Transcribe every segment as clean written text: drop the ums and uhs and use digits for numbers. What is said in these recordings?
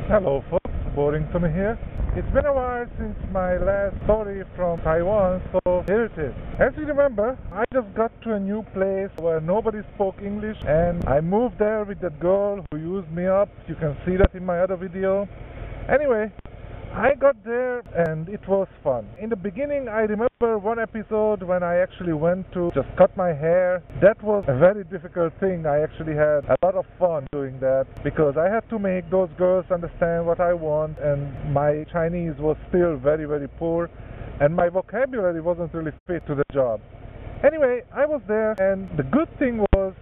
Hello folks, Borington here. It's been a while since my last story from Taiwan, so here it is. As you remember, I just got to a new place where nobody spoke English, and I moved there with that girl who used me up. You can see that in my other video. Anyway, I got there and it was fun. In the beginning, I remember one episode when I actually went to just cut my hair. That was a very difficult thing. I actually had a lot of fun doing that because I had to make those girls understand what I want, and my Chinese was still very, very poor, and my vocabulary wasn't really fit to the job. Anyway, I was there, and the good thing was,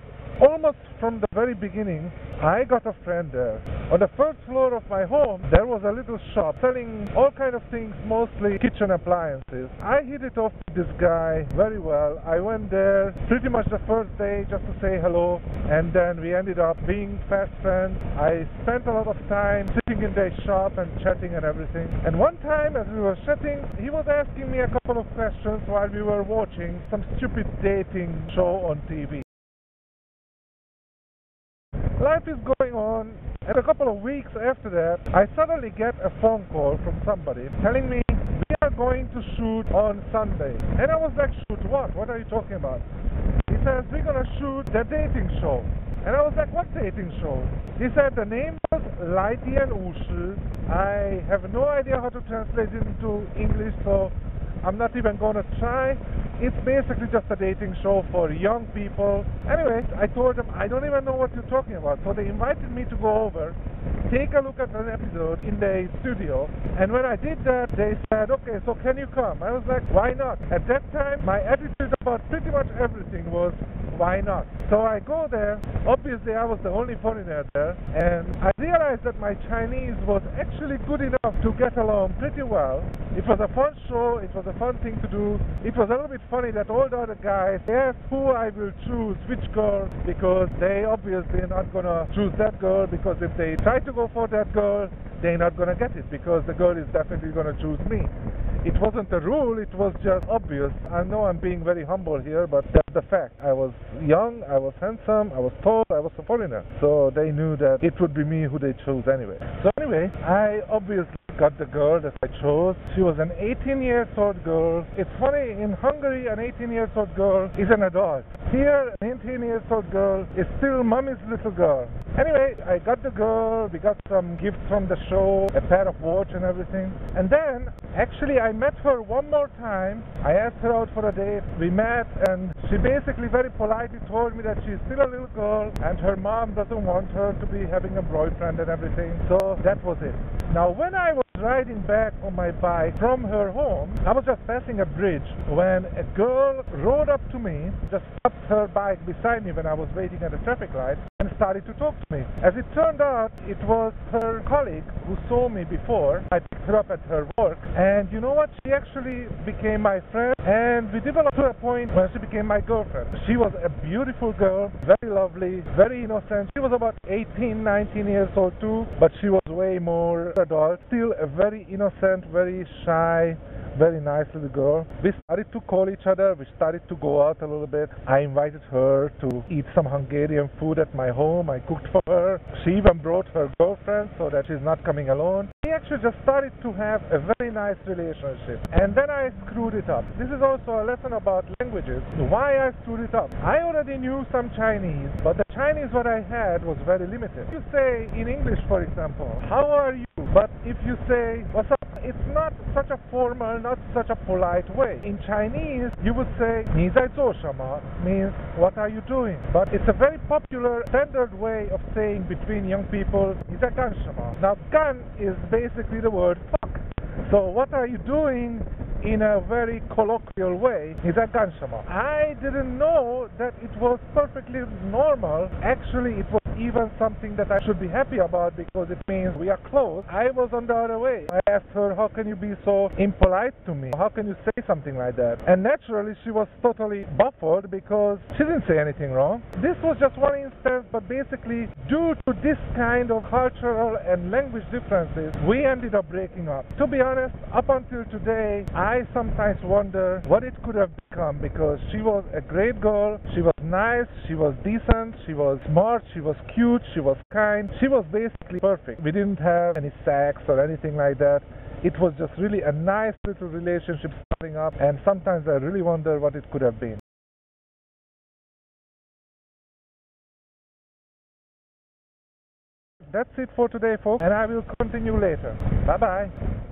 almost from the very beginning, I got a friend there. On the first floor of my home, there was a little shop selling all kind of things, mostly kitchen appliances. I hit it off with this guy very well. I went there pretty much the first day just to say hello, and then we ended up being fast friends. I spent a lot of time sitting in their shop and chatting and everything. And one time, as we were chatting, he was asking me a couple of questions while we were watching some stupid dating show on TV. Life is going on, and a couple of weeks after that, I suddenly get a phone call from somebody telling me, we are going to shoot on Sunday. And I was like, shoot what? What are you talking about? He says, we're going to shoot the dating show. And I was like, what dating show? He said the name was Lighty and Ushi. I have no idea how to translate it into English, so I'm not even going to try. It's basically just a dating show for young people. Anyway, I told them, I don't even know what you're talking about. So they invited me to go over, take a look at an episode in their studio. And when I did that, they said, okay, so can you come? I was like, why not? At that time, my attitude about pretty much everything was, why not? So I go there. Obviously, I was the only foreigner there. And I realized that my Chinese was actually good enough to get along pretty well. It was a fun show. It was a fun thing to do. It was a little bit funny that all the other guys asked who I will choose, which girl, because they obviously are not going to choose that girl, because if they try to go for that girl, they're not going to get it, because the girl is definitely going to choose me. It wasn't a rule, it was just obvious. I know I'm being very humble here, but that's the fact. I was young, I was handsome, I was tall, I was a foreigner. So they knew that it would be me who they chose anyway. So anyway, I obviously got the girl that I chose. She was an 18-year-old girl. It's funny, in Hungary, an 18-year-old girl is an adult. Here, an 18-year-old girl is still mommy's little girl. Anyway, I got the girl, we got some gifts from the show, a pair of watch and everything. And then, actually, I met her one more time. I asked her out for a date. We met, and she basically very politely told me that she's still a little girl, and her mom doesn't want her to be having a boyfriend and everything. So that was it. Now, when I was riding back on my bike from her home, I was just passing a bridge when a girl rode up to me, just stopped her bike beside me when I was waiting at a traffic light, and started to talk to me. As it turned out, it was her colleague who saw me before. I picked her up at her work, and you know what? She actually became my friend, and we developed to a point when she became my girlfriend. She was a beautiful girl, very lovely, very innocent. She was about 18, 19 years old too, but she was way more adult. Still a very innocent, very shy, very nice little girl. We started to call each other, we started to go out a little bit. I invited her to eat some Hungarian food at my home. I cooked for her. She even brought her girlfriend so that she's not coming alone. We actually just started to have a very nice relationship. And then I screwed it up. This is also a lesson about languages. Why I screwed it up. I already knew some Chinese, but the Chinese what I had was very limited. You say in English, for example, how are you? But if you say, what's up? It's not such a formal, not such a polite way. In Chinese, you would say, 你在做什么? means, what are you doing? But it's a very popular, standard way of saying between young people, 你在干什么? Now, 干 is basically the word fuck. So, what are you doing? In a very colloquial way, 你在干什么? I didn't know that it was perfectly normal. Actually, it was even something that I should be happy about, because it means we are close. I was on the other way. I asked her, how can you be so impolite to me? How can you say something like that? And naturally, she was totally baffled because she didn't say anything wrong. This was just one instance, but basically, due to this kind of cultural and language differences, we ended up breaking up. To be honest, up until today, I sometimes wonder what it could have become, because she was a great girl, she was nice, she was decent, she was smart, she was cute, she was kind. She was basically perfect. We didn't have any sex or anything like that. It was just really a nice little relationship starting up, and sometimes I really wonder what it could have been. That's it for today, folks, and I will continue later. Bye-bye.